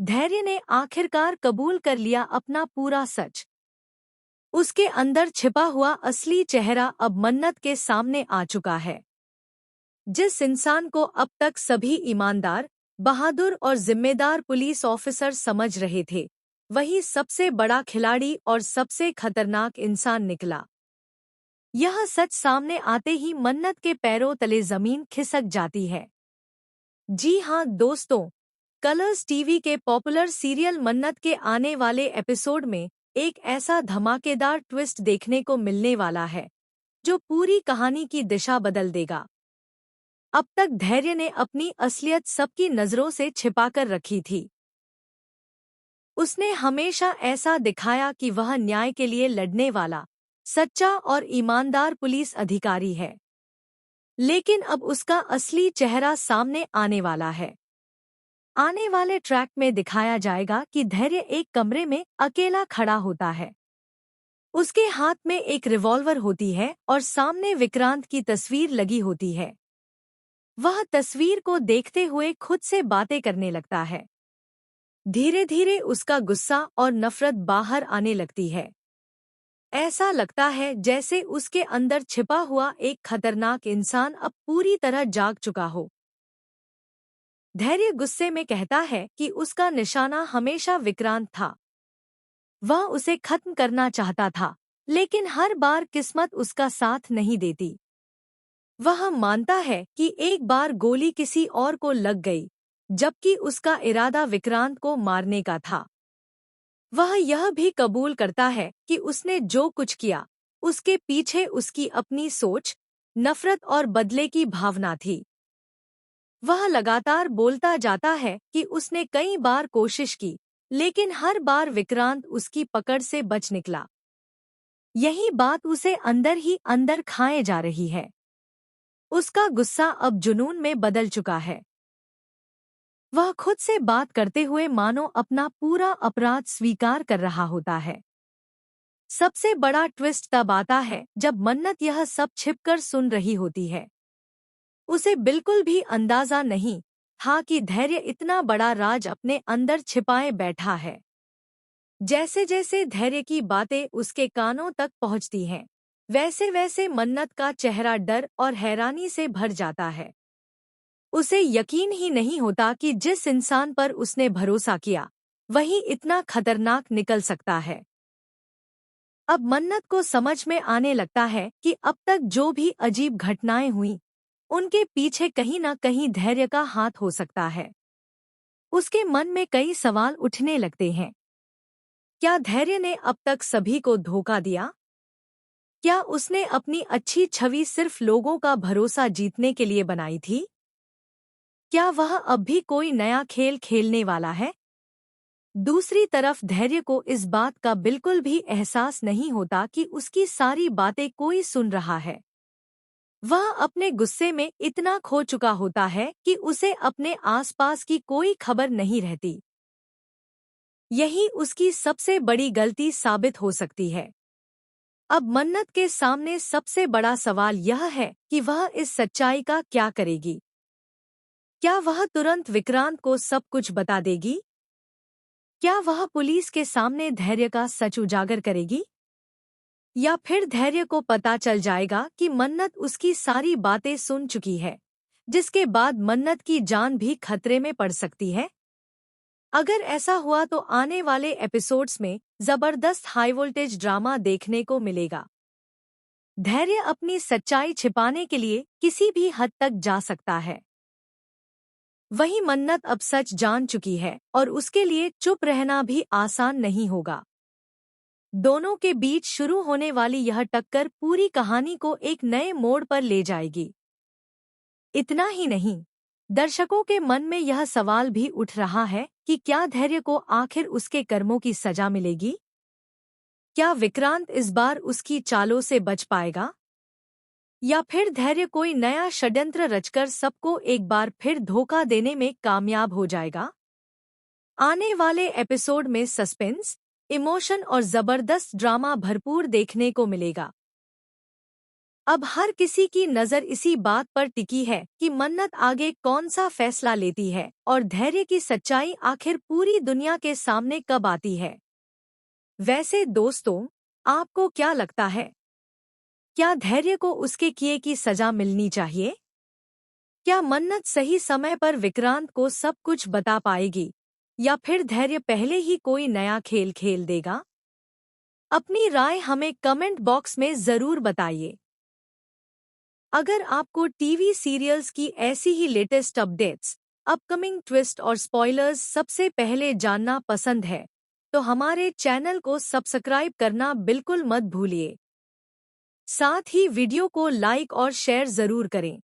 धैर्य ने आखिरकार कबूल कर लिया अपना पूरा सच। उसके अंदर छिपा हुआ असली चेहरा अब मन्नत के सामने आ चुका है। जिस इंसान को अब तक सभी ईमानदार, बहादुर और जिम्मेदार पुलिस ऑफिसर समझ रहे थे, वही सबसे बड़ा खिलाड़ी और सबसे खतरनाक इंसान निकला। यह सच सामने आते ही मन्नत के पैरों तले जमीन खिसक जाती है। जी हाँ दोस्तों, कलर्स टीवी के पॉपुलर सीरियल मन्नत के आने वाले एपिसोड में एक ऐसा धमाकेदार ट्विस्ट देखने को मिलने वाला है जो पूरी कहानी की दिशा बदल देगा। अब तक धैर्य ने अपनी असलियत सबकी नजरों से छिपाकर रखी थी। उसने हमेशा ऐसा दिखाया कि वह न्याय के लिए लड़ने वाला, सच्चा और ईमानदार पुलिस अधिकारी है। लेकिन अब उसका असली चेहरा सामने आने वाला है। आने वाले ट्रैक में दिखाया जाएगा कि धैर्य एक कमरे में अकेला खड़ा होता है। उसके हाथ में एक रिवॉल्वर होती है और सामने विक्रांत की तस्वीर लगी होती है। वह तस्वीर को देखते हुए खुद से बातें करने लगता है। धीरे धीरे उसका गुस्सा और नफरत बाहर आने लगती है। ऐसा लगता है जैसे उसके अंदर छिपा हुआ एक खतरनाक इंसान अब पूरी तरह जाग चुका हो। धैर्य गुस्से में कहता है कि उसका निशाना हमेशा विक्रांत था। वह उसे खत्म करना चाहता था, लेकिन हर बार किस्मत उसका साथ नहीं देती। वह मानता है कि एक बार गोली किसी और को लग गई, जबकि उसका इरादा विक्रांत को मारने का था। वह यह भी कबूल करता है कि उसने जो कुछ किया, उसके पीछे उसकी अपनी सोच, नफरत और बदले की भावना थी। वह लगातार बोलता जाता है कि उसने कई बार कोशिश की, लेकिन हर बार विक्रांत उसकी पकड़ से बच निकला। यही बात उसे अंदर ही अंदर खाए जा रही है। उसका गुस्सा अब जुनून में बदल चुका है। वह खुद से बात करते हुए मानो अपना पूरा अपराध स्वीकार कर रहा होता है। सबसे बड़ा ट्विस्ट तब आता है जब मन्नत यह सब छिपकर सुन रही होती है। उसे बिल्कुल भी अंदाजा नहीं था कि धैर्य इतना बड़ा राज अपने अंदर छिपाए बैठा है। जैसे जैसे धैर्य की बातें उसके कानों तक पहुंचती हैं, वैसे वैसे मन्नत का चेहरा डर और हैरानी से भर जाता है। उसे यकीन ही नहीं होता कि जिस इंसान पर उसने भरोसा किया, वही इतना खतरनाक निकल सकता है। अब मन्नत को समझ में आने लगता है कि अब तक जो भी अजीब घटनाएं हुईं, उनके पीछे कहीं न कहीं धैर्य का हाथ हो सकता है। उसके मन में कई सवाल उठने लगते हैं। क्या धैर्य ने अब तक सभी को धोखा दिया? क्या उसने अपनी अच्छी छवि सिर्फ लोगों का भरोसा जीतने के लिए बनाई थी? क्या वह अब भी कोई नया खेल खेलने वाला है? दूसरी तरफ धैर्य को इस बात का बिल्कुल भी एहसास नहीं होता कि उसकी सारी बातें कोई सुन रहा है। वह अपने गुस्से में इतना खो चुका होता है कि उसे अपने आसपास की कोई खबर नहीं रहती। यही उसकी सबसे बड़ी गलती साबित हो सकती है। अब मन्नत के सामने सबसे बड़ा सवाल यह है कि वह इस सच्चाई का क्या करेगी। क्या वह तुरंत विक्रांत को सब कुछ बता देगी? क्या वह पुलिस के सामने धैर्य का सच उजागर करेगी? या फिर धैर्य को पता चल जाएगा कि मन्नत उसकी सारी बातें सुन चुकी है, जिसके बाद मन्नत की जान भी खतरे में पड़ सकती है? अगर ऐसा हुआ तो आने वाले एपिसोड्स में जबरदस्त हाई वोल्टेज ड्रामा देखने को मिलेगा। धैर्य अपनी सच्चाई छिपाने के लिए किसी भी हद तक जा सकता है। वही मन्नत अब सच जान चुकी है और उसके लिए चुप रहना भी आसान नहीं होगा। दोनों के बीच शुरू होने वाली यह टक्कर पूरी कहानी को एक नए मोड़ पर ले जाएगी। इतना ही नहीं, दर्शकों के मन में यह सवाल भी उठ रहा है कि क्या धैर्य को आखिर उसके कर्मों की सजा मिलेगी? क्या विक्रांत इस बार उसकी चालों से बच पाएगा? या फिर धैर्य कोई नया षड्यंत्र रचकर सबको एक बार फिर धोखा देने में कामयाब हो जाएगा? आने वाले एपिसोड में सस्पेंस, इमोशन और जबरदस्त ड्रामा भरपूर देखने को मिलेगा। अब हर किसी की नज़र इसी बात पर टिकी है कि मन्नत आगे कौन सा फैसला लेती है और धैर्य की सच्चाई आखिर पूरी दुनिया के सामने कब आती है। वैसे दोस्तों, आपको क्या लगता है? क्या धैर्य को उसके किए की सजा मिलनी चाहिए? क्या मन्नत सही समय पर विक्रांत को सब कुछ बता पाएगी, या फिर धैर्य पहले ही कोई नया खेल खेल देगा? अपनी राय हमें कमेंट बॉक्स में ज़रूर बताइए। अगर आपको टीवी सीरियल्स की ऐसी ही लेटेस्ट अपडेट्स, अपकमिंग ट्विस्ट और स्पॉयलर्स सबसे पहले जानना पसंद है, तो हमारे चैनल को सब्सक्राइब करना बिल्कुल मत भूलिए। साथ ही वीडियो को लाइक और शेयर ज़रूर करें।